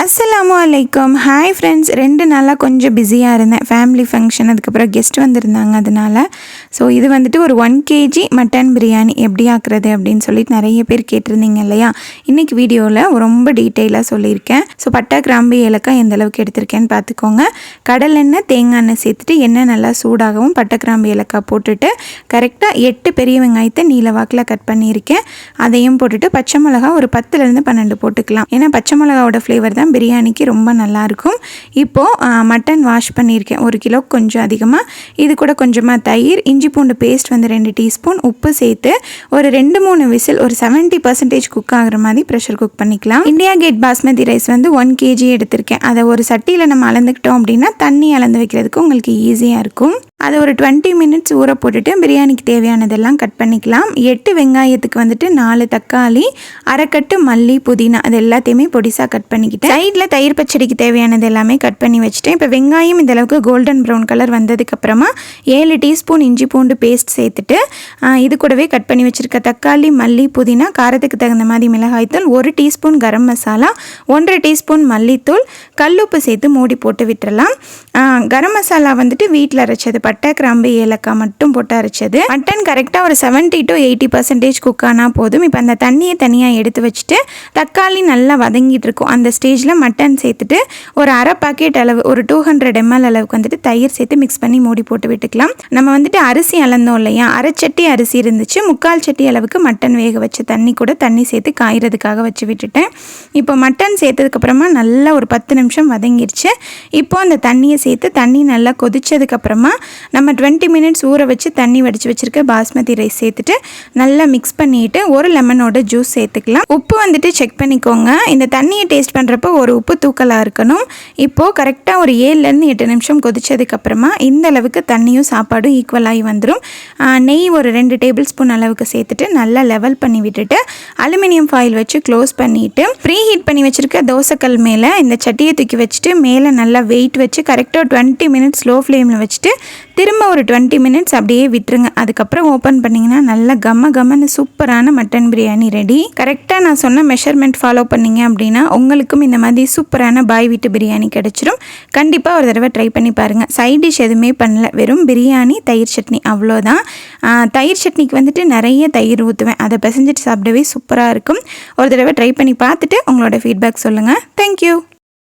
அஸ்ஸலாமு அலைக்கும். Hi friends, 2 நாளாக கொஞ்சம் பிஸியாக இருந்தேன். ஃபேமிலி ஃபங்க்ஷன், அதுக்கப்புறம் கெஸ்ட் வந்திருந்தாங்க. அதனால் இது வந்துட்டு ஒரு 1 kg மட்டன் பிரியாணி எப்படி ஆக்குறது அப்படின்னு சொல்லிட்டு நிறைய பேர் கேட்டிருந்தீங்க இல்லையா. இன்றைக்கி வீடியோவில் ரொம்ப டீட்டெயிலாக சொல்லியிருக்கேன். பட்டை, கிராம்பு, ஏலக்காய் எந்த அளவுக்கு எடுத்திருக்கேன்னு பார்த்துக்கோங்க. கடலெண்ணெய், தேங்காய் எண்ணெய் சேர்த்துட்டு எண்ணெய் நல்லா சூடாகவும் பட்டை, கிராம்பு, ஏலக்காய் போட்டுட்டு கரெக்டாக 8 பெரிய வெங்காயத்தை நீல வாக்கில் கட் பண்ணியிருக்கேன். அதையும் போட்டுட்டு பச்சை மிளகா ஒரு 10லேருந்து 12 போட்டுக்கலாம். ஏன்னா பச்சை மிளகாவோட ஃப்ளேவர் தான் பிரியாணிக்கு ரொம்ப நல்லாயிருக்கும். இப்போது மட்டன் வாஷ் பண்ணியிருக்கேன் 1 கிலோ கொஞ்சம் அதிகமாக. இது கூட கொஞ்சமாக தயிர், இஞ்சி பூண்டு பேஸ்ட் 2 டீஸ்பூன், உப்பு சேர்த்து ஒரு 2-3 விசில் ஒரு 70% குக் ஆகிற மாதிரி ப்ரெஷர் குக் பண்ணிக்கலாம். India Gate basmati rice 1 kg எடுத்திருக்கேன். அதை ஒரு சட்டியில் நம்ம அளந்துக்கிட்டோம் அப்படின்னா தண்ணி அளந்து வைக்கிறதுக்கு உங்களுக்கு ஈஸியாக இருக்கும். அதை ஒரு 20 மினிட்ஸ் ஊற போட்டுட்டு பிரியாணிக்கு தேவையானதெல்லாம் கட் பண்ணிக்கலாம். 8 வெங்காயத்துக்கு 4 தக்காளி, அரைக்கட்டு மல்லி, புதினா அது எல்லாத்தையுமே பொடிசாக கட் பண்ணிக்கிட்டேன். சைடில் தயிர் பச்சடிக்கு தேவையானது எல்லாமே கட் பண்ணி வச்சுட்டேன். இப்போ வெங்காயம் இந்த அளவுக்கு கோல்டன் ப்ரௌன் கலர் வந்ததுக்கப்புறமா 7 டீஸ்பூன் இஞ்சி பூண்டு பேஸ்ட் சேர்த்துட்டு இது கூடவே கட் பண்ணி வச்சுருக்க தக்காளி, மல்லி, புதினா, காரத்துக்கு தகுந்த மாதிரி மிளகாய்த்தூள், 1 டீஸ்பூன் கரம் மசாலா, 1 டீஸ்பூன் மல்லித்தூள், கல்லுப்பு சேர்த்து மூடி போட்டு விட்டுறலாம். கரம் மசாலா வீட்டில் அரைச்சது, பட்டை, கிராம்பு, ஏலக்காய் மட்டும் போட்டு அரைச்சது. மட்டன் கரெக்டாக ஒரு 70 to 80% குக் ஆனால் போதும். இப்போ அந்த தண்ணியை தனியாக எடுத்து வச்சுட்டு தக்காளி நல்லா வதங்கிட்டு இருக்கும். அந்த ஸ்டேஜில் மட்டன் சேர்த்துட்டு ஒரு அரை பாக்கெட் அளவு ஒரு 200 ml அளவுக்கு தயிர் சேர்த்து மிக்ஸ் பண்ணி மூடி போட்டு விட்டுக்கலாம். நம்ம அரிசி அளந்தோம் இல்லையா, அரைச்சட்டி அரிசி இருந்துச்சு, 3/4 சட்டி அளவுக்கு மட்டன் வேக வச்ச தண்ணி சேர்த்து காய்கிறதுக்காக வச்சு விட்டுட்டேன். இப்போ மட்டன் சேர்த்ததுக்கப்புறமா நல்லா ஒரு 10 நிமிஷம் வதங்கிருச்சு. இப்போ அந்த தண்ணியை சேர்த்து தண்ணி நல்லா கொதிச்சதுக்கப்புறமா நம்ம 20 மினிட்ஸ் ஊற வச்சு தண்ணி வடித்து வச்சுருக்க பாஸ்மதி ரைஸ் சேர்த்துட்டு நல்லா மிக்ஸ் பண்ணிவிட்டு ஒரு லெமனோட ஜூஸ் சேர்த்துக்கலாம். உப்பு செக் பண்ணிக்கோங்க. இந்த தண்ணியை டேஸ்ட் பண்ணுறப்போ ஒரு உப்பு தூக்கலாக இருக்கணும். இப்போது கரெக்டாக ஒரு 7லேருந்து 8 நிமிஷம் கொதிச்சதுக்கப்புறமா இந்த அளவுக்கு தண்ணியும் சாப்பாடும் ஈக்குவலாகி வந்துடும். நெய் ஒரு 2 டேபிள் ஸ்பூன் அளவுக்கு சேர்த்துட்டு நல்லா லெவல் பண்ணி விட்டுட்டு அலுமினியம் ஃபாயில் வச்சு க்ளோஸ் பண்ணிவிட்டு ப்ரீ ஹீட் பண்ணி வச்சுருக்க தோசைக்கல் மேலே இந்த சட்டியை தூக்கி வச்சுட்டு மேலே நல்லா வெயிட் வச்சு கரெக்டாக 20 மினிட்ஸ் ஸ்லோ ஃப்ளேமில் வச்சுட்டு திரும்ப ஒரு 20 மினிட்ஸ் அப்படியே விட்டுருங்க. அதுக்கப்புறம் ஓப்பன் பண்ணிங்கன்னா நல்லா கம்மன்னு சூப்பரான மட்டன் பிரியாணி ரெடி. கரெக்டாக நான் சொன்ன மெஷர்மெண்ட் ஃபாலோ பண்ணிங்க அப்படின்னா உங்களுக்கும் இந்த மாதிரி சூப்பரான பாய் வீட்டு பிரியாணி கிடச்சிரும். கண்டிப்பாக ஒரு தடவை ட்ரை பண்ணி பாருங்கள். சைட் டிஷ் எதுவுமே பண்ணல, வெறும் பிரியாணி, தயிர் சட்னி, அவ்வளோதான். தயிர் சட்னிக்கு நிறைய தயிர் ஊற்றுவேன். அதை பிசைஞ்சிட்டு சாப்பிடவே சூப்பராக இருக்கும். ஒரு தடவை ட்ரை பண்ணி பார்த்துட்டு உங்களோட ஃபீட்பேக் சொல்லுங்கள். தேங்க்யூ.